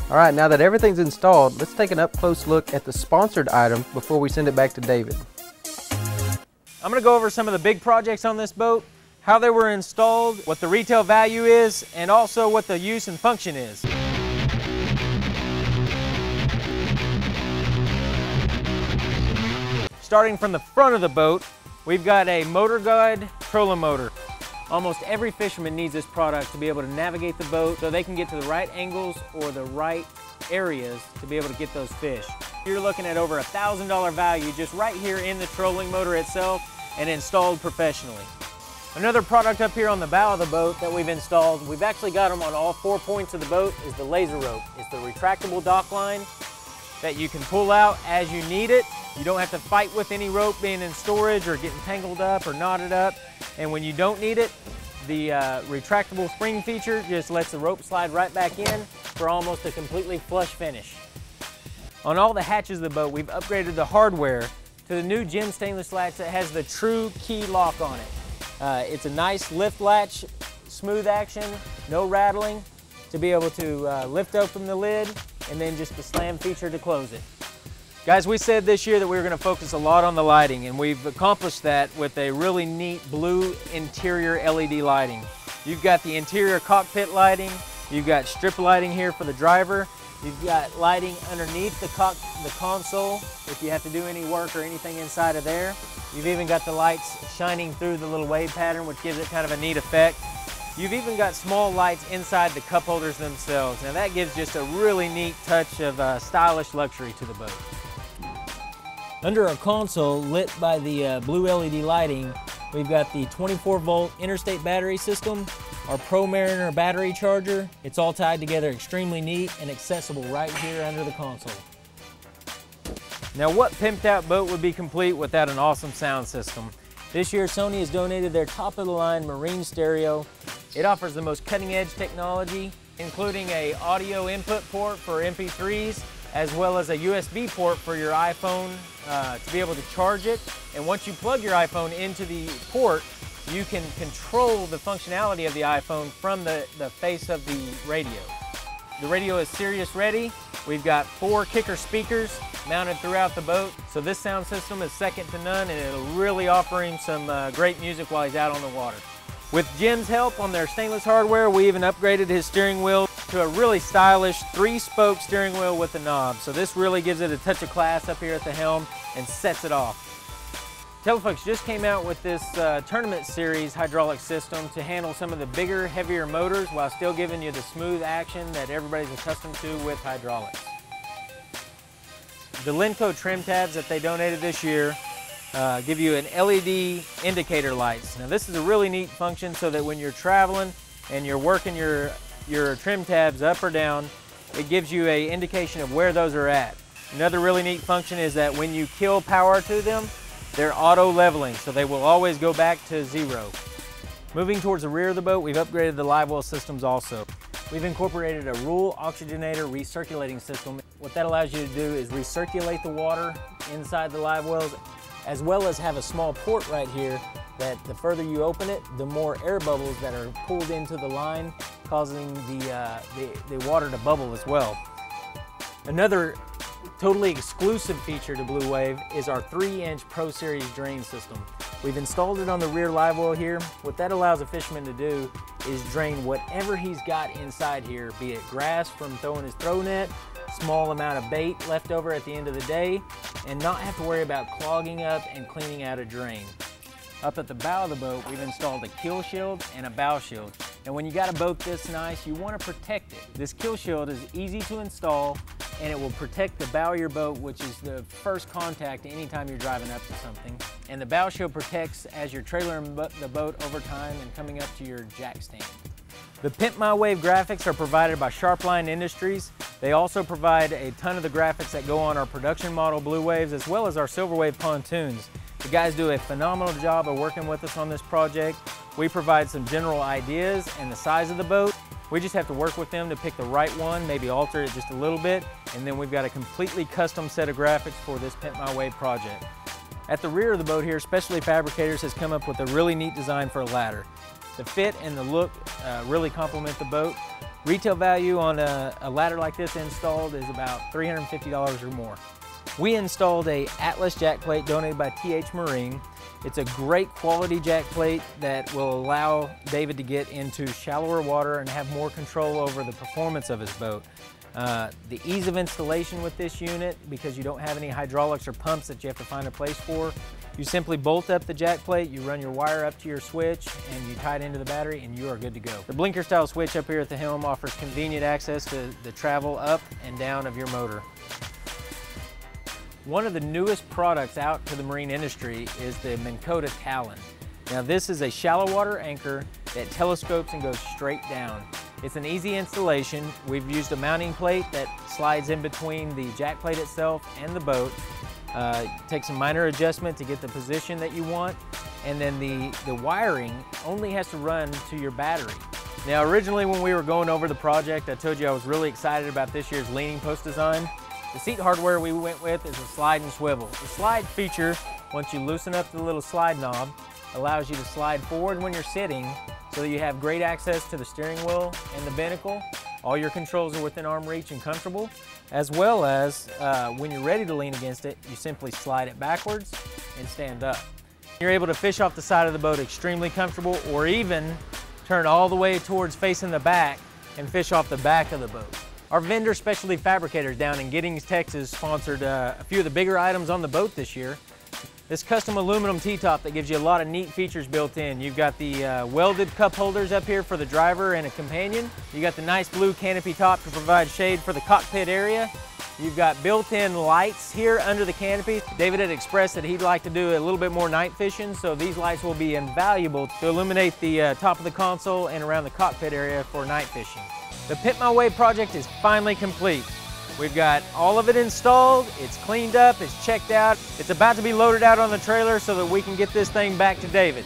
All right, now that everything's installed, let's take an up-close look at the sponsored item before we send it back to David. I'm going to go over some of the big projects on this boat, how they were installed, what the retail value is, and also what the use and function is. Starting from the front of the boat, we've got a motor guide trolling motor. Almost every fisherman needs this product to be able to navigate the boat so they can get to the right angles or the right areas to be able to get those fish. You're looking at over $1,000 value just right here in the trolling motor itself and installed professionally. Another product up here on the bow of the boat that we've installed, we've actually got them on all 4 points of the boat, is the laser rope. It's the retractable dock line that you can pull out as you need it. You don't have to fight with any rope being in storage or getting tangled up or knotted up. And when you don't need it, the retractable spring feature just lets the rope slide right back in for almost a completely flush finish. On all the hatches of the boat, we've upgraded the hardware to the new gem stainless latch that has the true key lock on it. It's a nice lift latch, smooth action, no rattling, to be able to lift open the lid and then just the slam feature to close it. Guys, we said this year that we were going to focus a lot on the lighting, and we've accomplished that with a really neat blue interior LED lighting. You've got the interior cockpit lighting, you've got strip lighting here for the driver, you've got lighting underneath the console if you have to do any work or anything inside of there. You've even got the lights shining through the little wave pattern, which gives it kind of a neat effect. You've even got small lights inside the cup holders themselves. Now that gives just a really neat touch of stylish luxury to the boat. Under our console, lit by the blue LED lighting, we've got the 24-volt interstate battery system, our Pro Mariner battery charger. It's all tied together extremely neat and accessible right here under the console. Now, what pimped out boat would be complete without an awesome sound system? This year, Sony has donated their top-of-the-line marine stereo. It offers the most cutting-edge technology, including an audio input port for MP3s, as well as a USB port for your iPhone to be able to charge it. And once you plug your iPhone into the port, you can control the functionality of the iPhone from the face of the radio. The radio is Sirius ready. We've got 4 kicker speakers mounted throughout the boat. So this sound system is second to none, and it'll really offer him some great music while he's out on the water. With Jim's help on their stainless hardware, we even upgraded his steering wheel to a really stylish 3-spoke steering wheel with a knob. So this really gives it a touch of class up here at the helm and sets it off. Teleflex just came out with this tournament series hydraulic system to handle some of the bigger, heavier motors while still giving you the smooth action that everybody's accustomed to with hydraulics. The Lenco trim tabs that they donated this year give you an LED indicator lights. Now this is a really neat function so that when you're traveling and you're working your trim tabs up or down, it gives you an indication of where those are at. Another really neat function is that when you kill power to them, they're auto leveling, so they will always go back to 0. Moving towards the rear of the boat, we've upgraded the Livewell systems also. We've incorporated a Rule oxygenator recirculating system. What that allows you to do is recirculate the water inside the Livewells, as well as have a small port right here that the further you open it, the more air bubbles that are pulled into the line, causing the water to bubble as well. Another totally exclusive feature to Blue Wave is our 3-inch Pro Series drain system. We've installed it on the rear Livewell here. What that allows a fisherman to do is drain whatever he's got inside here, be it grass from throwing his throw net, small amount of bait left over at the end of the day, and not have to worry about clogging up and cleaning out a drain. Up at the bow of the boat, we've installed a kill shield and a bow shield. And when you got a boat this nice, you want to protect it. This kill shield is easy to install, and it will protect the bow of your boat, which is the first contact anytime you're driving up to something. And the bow shield protects as you're trailering the boat over time and coming up to your jack stand. The Pimp My Wave graphics are provided by Sharpline Industries. They also provide a ton of the graphics that go on our production model Blue Waves, as well as our Silver Wave pontoons. The guys do a phenomenal job of working with us on this project. We provide some general ideas and the size of the boat. We just have to work with them to pick the right one, maybe alter it just a little bit, and then we've got a completely custom set of graphics for this Pimp My Wave project. At the rear of the boat here, Specialty Fabricators has come up with a really neat design for a ladder. The fit and the look really complement the boat. Retail value on a ladder like this installed is about $350 or more. We installed a Atlas jack plate donated by TH Marine. It's a great quality jack plate that will allow David to get into shallower water and have more control over the performance of his boat. The ease of installation with this unit, because you don't have any hydraulics or pumps that you have to find a place for, you simply bolt up the jack plate, you run your wire up to your switch, and you tie it into the battery, and you are good to go. The blinker style switch up here at the helm offers convenient access to the travel up and down of your motor. One of the newest products out to the marine industry is the Minn Kota Talon. Now this is a shallow water anchor that telescopes and goes straight down. It's an easy installation. We've used a mounting plate that slides in between the jack plate itself and the boat. Take some minor adjustment to get the position that you want, and then the wiring only has to run to your battery. Now originally when we were going over the project, I told you I was really excited about this year's leaning post design. The seat hardware we went with is a slide and swivel. The slide feature, once you loosen up the little slide knob, allows you to slide forward when you're sitting so that you have great access to the steering wheel and the binnacle. All your controls are within arm reach and comfortable, as well as when you're ready to lean against it, you simply slide it backwards and stand up. You're able to fish off the side of the boat extremely comfortable, or even turn all the way towards facing the back and fish off the back of the boat. Our vendor Specialty Fabricators down in Giddings, Texas sponsored a few of the bigger items on the boat this year. This custom aluminum T-top that gives you a lot of neat features built in. You've got the welded cup holders up here for the driver and a companion. You got the nice blue canopy top to provide shade for the cockpit area. You've got built-in lights here under the canopy. David had expressed that he'd like to do a little bit more night fishing, so these lights will be invaluable to illuminate the top of the console and around the cockpit area for night fishing. The Pimp My Way project is finally complete. We've got all of it installed, it's cleaned up, it's checked out. It's about to be loaded out on the trailer so that we can get this thing back to David.